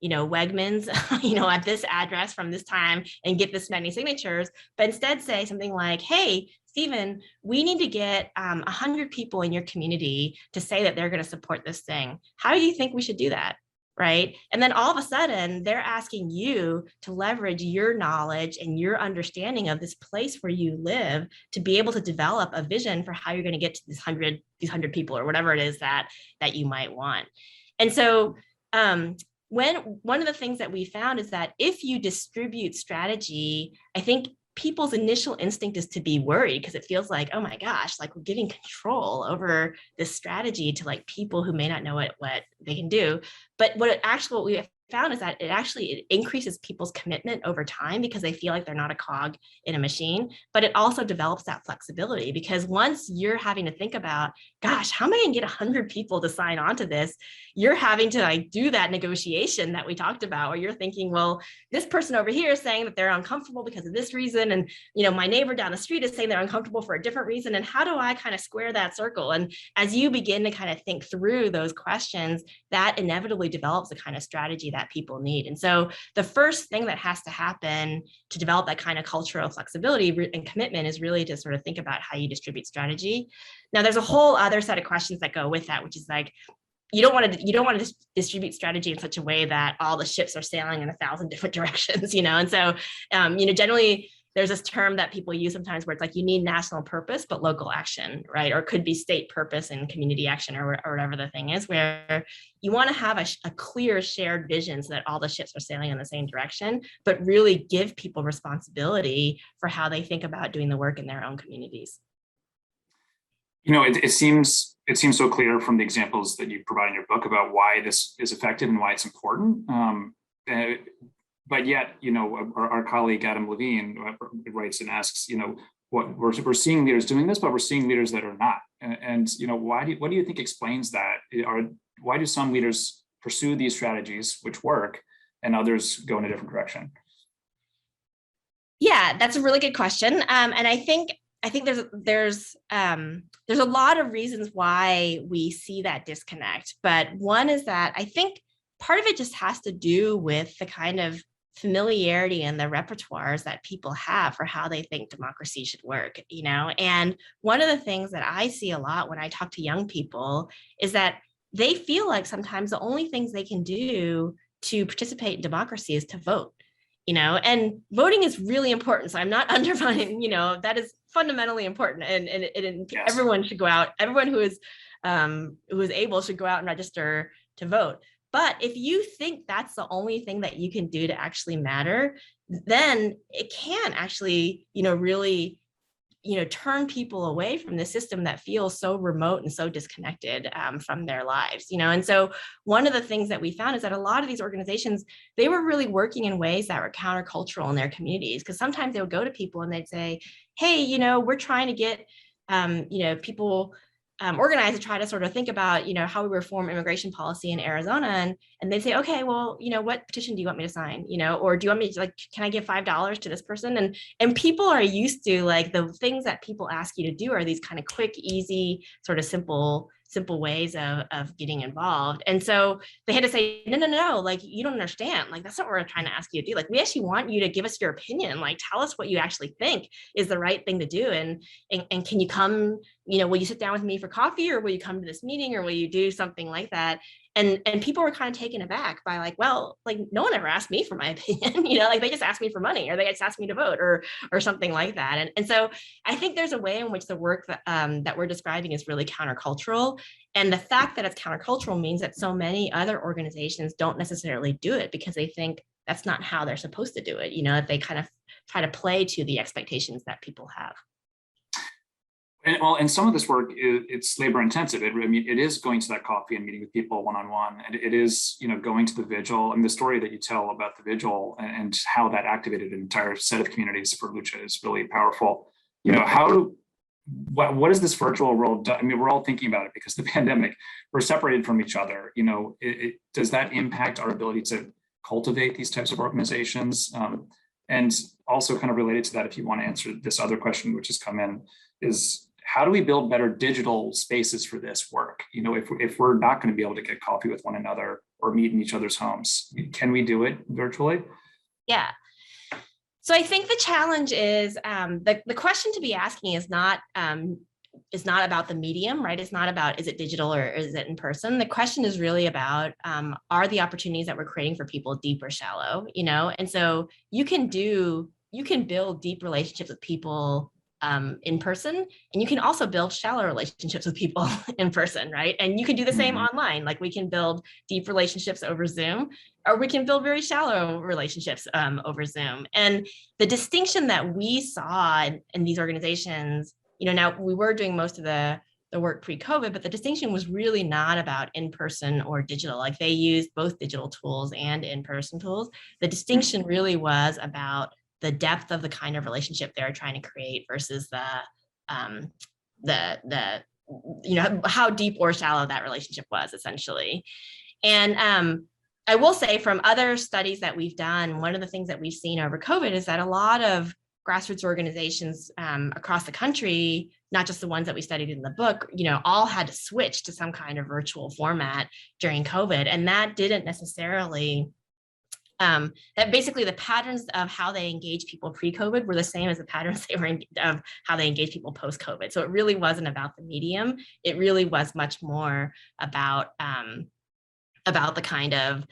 Wegmans, at this address from this time and get this many signatures, but instead say something like, hey, Stephen, we need to get 100 people in your community to say that they're going to support this thing. How do you think we should do that? Right? And then all of a sudden, they're asking you to leverage your knowledge and your understanding of this place where you live to be able to develop a vision for how you're going to get to these 100 people or whatever it is that you might want. And so one of the things that we found is that if you distribute strategy, I think people's initial instinct is to be worried because it feels like, oh my gosh, like we're giving control over this strategy to like people who may not know what they can do. But what we have found is that it increases people's commitment over time because they feel like they're not a cog in a machine, but it also develops that flexibility because once you're having to think about, gosh, how am I gonna get 100 people to sign on to this? You're having to like do that negotiation that we talked about, where you're thinking, well, this person over here is saying that they're uncomfortable because of this reason. And, my neighbor down the street is saying they're uncomfortable for a different reason. And how do I kind of square that circle? And as you begin to kind of think through those questions, that inevitably develops the kind of strategy that people need. And so the first thing that has to happen to develop that kind of cultural flexibility and commitment is really to sort of think about how you distribute strategy. Now, there's a whole other set of questions that go with that, which is like, you don't want to distribute strategy in such a way that all the ships are sailing in 1,000 different directions, And so, generally, there's this term that people use sometimes where it's like you need national purpose, but local action, right? Or it could be state purpose and community action or whatever the thing is, where you want to have a clear shared vision so that all the ships are sailing in the same direction, but really give people responsibility for how they think about doing the work in their own communities. It seems it seems so clear from the examples that you provide in your book about why this is effective and why it's important. But yet, our colleague Adam Levine writes and asks, what we're seeing leaders doing this, but we're seeing leaders that are not. And what do you think explains that? Why do some leaders pursue these strategies which work and others go in a different direction? Yeah, that's a really good question. And I think there's a lot of reasons why we see that disconnect. But one is that I think part of it just has to do with the kind of familiarity and the repertoires that people have for how they think democracy should work, And one of the things that I see a lot when I talk to young people is that they feel like sometimes the only things they can do to participate in democracy is to vote. And voting is really important. So I'm not undermining, that is fundamentally important. And yes. Everyone should go out. Everyone who is able should go out and register to vote. But if you think that's the only thing that you can do to actually matter, then it can actually, really, turn people away from the system that feels so remote and so disconnected from their lives, And so one of the things that we found is that a lot of these organizations, they were really working in ways that were countercultural in their communities, because sometimes they would go to people and they'd say, hey, we're trying to get, people organized to try to sort of think about, how we reform immigration policy in Arizona. And they say, okay, well, what petition do you want me to sign? Or do you want me to, can I give $5 to this person? And people are used to, the things that people ask you to do are these kind of quick, easy, sort of simple ways of getting involved. And so they had to say, no, you don't understand. That's not what we're trying to ask you to do. We actually want you to give us your opinion. Tell us what you actually think is the right thing to do. And can you come, will you sit down with me for coffee, or will you come to this meeting, or will you do something like that? And people were kind of taken aback by no one ever asked me for my opinion, they just asked me for money, or they just asked me to vote, or something like that. And so I think there's a way in which the work that we're describing is really countercultural. And the fact that it's countercultural means that so many other organizations don't necessarily do it because they think that's not how they're supposed to do it, that they kind of try to play to the expectations that people have. And some of this work, it's labor intensive. It is going to that coffee and meeting with people one-on-one, and it is, going to the vigil. And the story that you tell about the vigil and how that activated an entire set of communities for Lucha is really powerful. What is this virtual world? We're all thinking about it because the pandemic, we're separated from each other. Does that impact our ability to cultivate these types of organizations? And also kind of related to that, if you want to answer this other question, which has come in, is how do we build better digital spaces for this work? If we're not going to be able to get coffee with one another or meet in each other's homes, can we do it virtually? Yeah. So I think the challenge is the question to be asking is not about the medium, right? It's not about, is it digital or is it in person? The question is really about, are the opportunities that we're creating for people deep or shallow, And so you can build deep relationships with people in person, and you can also build shallow relationships with people in person, right? And you can do the same online. We can build deep relationships over Zoom, or we can build very shallow relationships over Zoom. And the distinction that we saw in these organizations, now we were doing most of the work pre-COVID, but the distinction was really not about in-person or digital. They used both digital tools and in-person tools. The distinction really was about the depth of the kind of relationship they're trying to create versus how deep or shallow that relationship was, essentially. And I will say, from other studies that we've done, one of the things that we've seen over COVID is that a lot of grassroots organizations across the country, not just the ones that we studied in the book, all had to switch to some kind of virtual format during COVID. And that didn't necessarily that basically the patterns of how they engage people pre-COVID were the same as the patterns of how they engage people post-COVID. So it really wasn't about the medium. It really was much more about the kind of,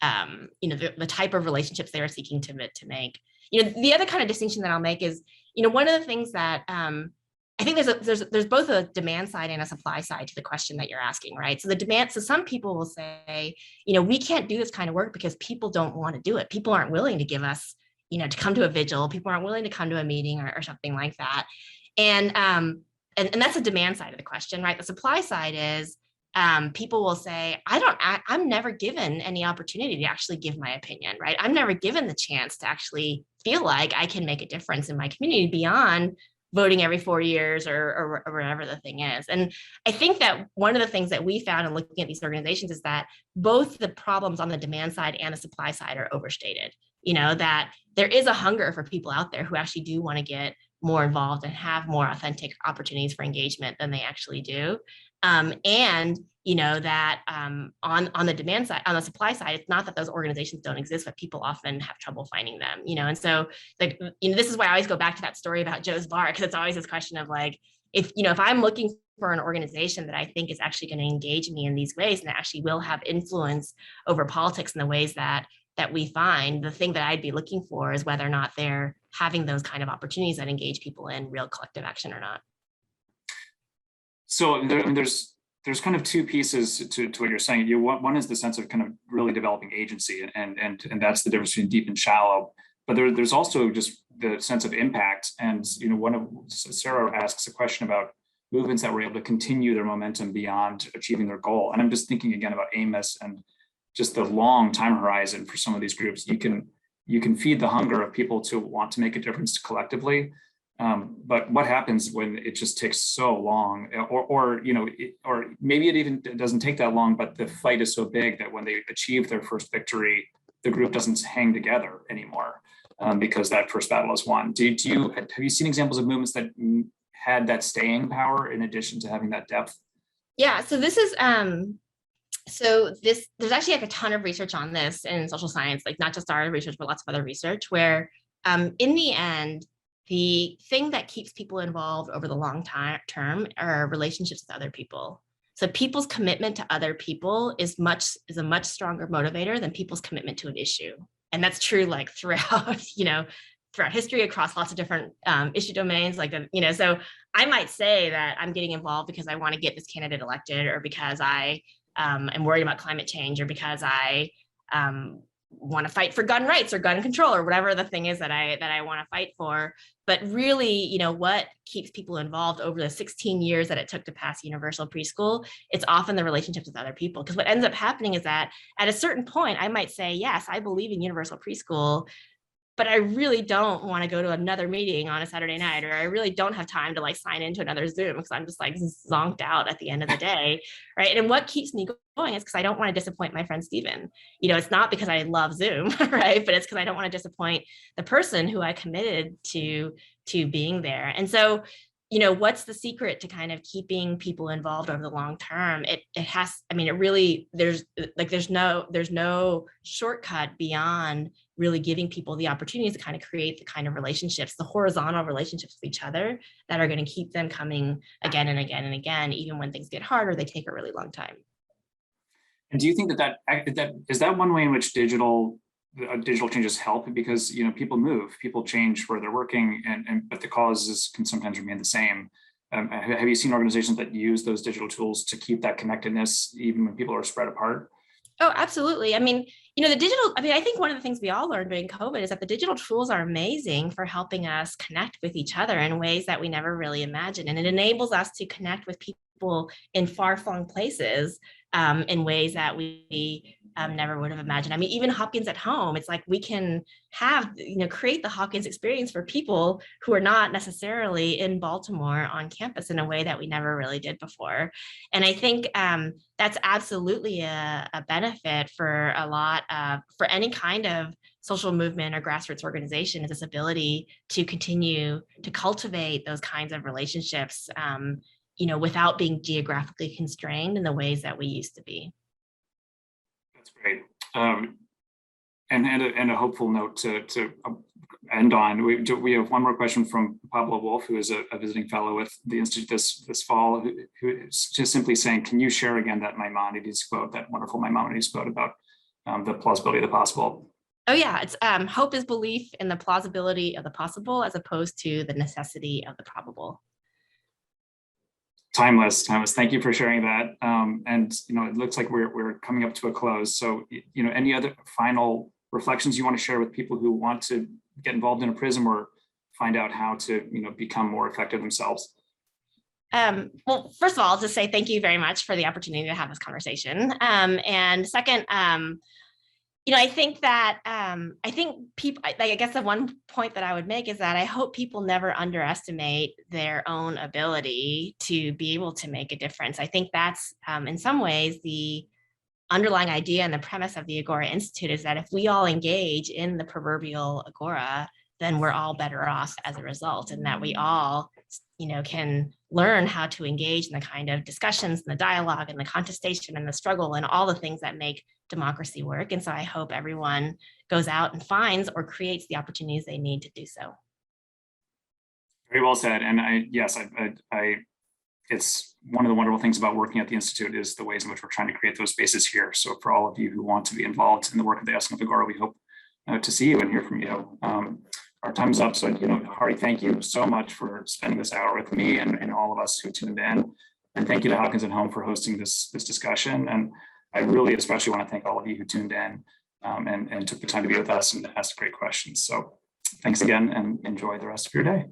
the type of relationships they were seeking to make. The other kind of distinction that I'll make is, one of the things that I think there's both a demand side and a supply side to the question that you're asking, right? So some people will say, we can't do this kind of work because people don't want to do it. People aren't willing to give us, to come to a vigil. People aren't willing to come to a meeting or something like that. And and that's the demand side of the question, right? The supply side is people will say, I'm never given any opportunity to actually give my opinion, right? I'm never given the chance to actually feel like I can make a difference in my community beyond voting every 4 years or whatever the thing is. And I think that one of the things that we found in looking at these organizations is that both the problems on the demand side and the supply side are overstated. That there is a hunger for people out there who actually do want to get more involved and have more authentic opportunities for engagement than they actually do. And that on the demand side, on the supply side, it's not that those organizations don't exist, but people often have trouble finding them. And so this is why I always go back to that story about Joe's Bar, because it's always this question of like, if I'm looking for an organization that I think is actually going to engage me in these ways and that actually will have influence over politics in the ways that we find, the thing that I'd be looking for is whether or not they're having those kind of opportunities that engage people in real collective action or not. So there's kind of two pieces to what you're saying. One is the sense of kind of really developing agency, and that's the difference between deep and shallow. But there's also just the sense of impact. And Sarah asks a question about movements that were able to continue their momentum beyond achieving their goal. And I'm just thinking again about Amos and just the long time horizon for some of these groups. You can feed the hunger of people to want to make a difference collectively. But what happens when it just takes so long, or maybe it even doesn't take that long, but the fight is so big that when they achieve their first victory, the group doesn't hang together anymore because that first battle is won. Have you seen examples of movements that had that staying power in addition to having that depth? Yeah, so this is there's actually like a ton of research on this in social science, like not just our research, but lots of other research where in the end, the thing that keeps people involved over the long term are relationships with other people. So people's commitment to other people is a much stronger motivator than people's commitment to an issue. And that's true like throughout history across lots of different issue domains. So I might say that I'm getting involved because I want to get this candidate elected, or because I am worried about climate change, or because I want to fight for gun rights or gun control, or whatever the thing is that I want to fight for. But really, what keeps people involved over the 16 years that it took to pass universal preschool, it's often the relationships with other people. Because what ends up happening is that at a certain point, I might say, yes, I believe in universal preschool, but I really don't want to go to another meeting on a Saturday night, or I really don't have time to like sign into another Zoom because I'm just like zonked out at the end of the day, right? And what keeps me going is because I don't want to disappoint my friend Stephen. It's not because I love Zoom, right? But it's because I don't want to disappoint the person who I committed to being there. And so, what's the secret to kind of keeping people involved over the long term? There's no shortcut beyond really giving people the opportunities to kind of create the kind of relationships, the horizontal relationships with each other that are going to keep them coming again and again and again, even when things get hard or they take a really long time. And do you think that is that one way in which digital changes help? Because people move, people change where they're working, but the causes can sometimes remain the same. Have you seen organizations that use those digital tools to keep that connectedness even when people are spread apart? Oh, absolutely. I think one of the things we all learned during COVID is that the digital tools are amazing for helping us connect with each other in ways that we never really imagined. And it enables us to connect with people in far-flung places in ways that we never would have imagined. Even Hopkins at home, it's like we can have, create the Hopkins experience for people who are not necessarily in Baltimore on campus in a way that we never really did before. And I think that's absolutely a benefit for for any kind of social movement or grassroots organization, is this ability to continue to cultivate those kinds of relationships without being geographically constrained in the ways that we used to be. That's great. And a hopeful note to end on. We have one more question from Pablo Wolf, who is a visiting fellow with the Institute this fall, who is just simply saying, can you share again that Maimonides quote, that wonderful Maimonides quote about the plausibility of the possible? Oh yeah, it's hope is belief in the plausibility of the possible as opposed to the necessity of the probable. Timeless. Thank you for sharing that. And it looks like we're coming up to a close. So any other final reflections you want to share with people who want to get involved in a Prism or find out how to become more effective themselves? Well, first of all, I'll just say thank you very much for the opportunity to have this conversation. And second, I think that I think people, I guess the one point that I would make is that I hope people never underestimate their own ability to be able to make a difference. I think that's in some ways the underlying idea and the premise of the Agora Institute is that if we all engage in the proverbial Agora, then we're all better off as a result, and that we all, can learn how to engage in the kind of discussions and the dialogue and the contestation and the struggle and all the things that make democracy work. And so I hope everyone goes out and finds or creates the opportunities they need to do so. Very well said. And it's one of the wonderful things about working at the Institute is the ways in which we're trying to create those spaces here. So for all of you who want to be involved in the work of the SNF Agora, we hope to see you and hear from you. Our time's up. So, Hahrie, thank you so much for spending this hour with me and all of us who tuned in. And thank you to Hopkins at Home for hosting this discussion. And I really especially want to thank all of you who tuned in and took the time to be with us and asked great questions. So thanks again and enjoy the rest of your day.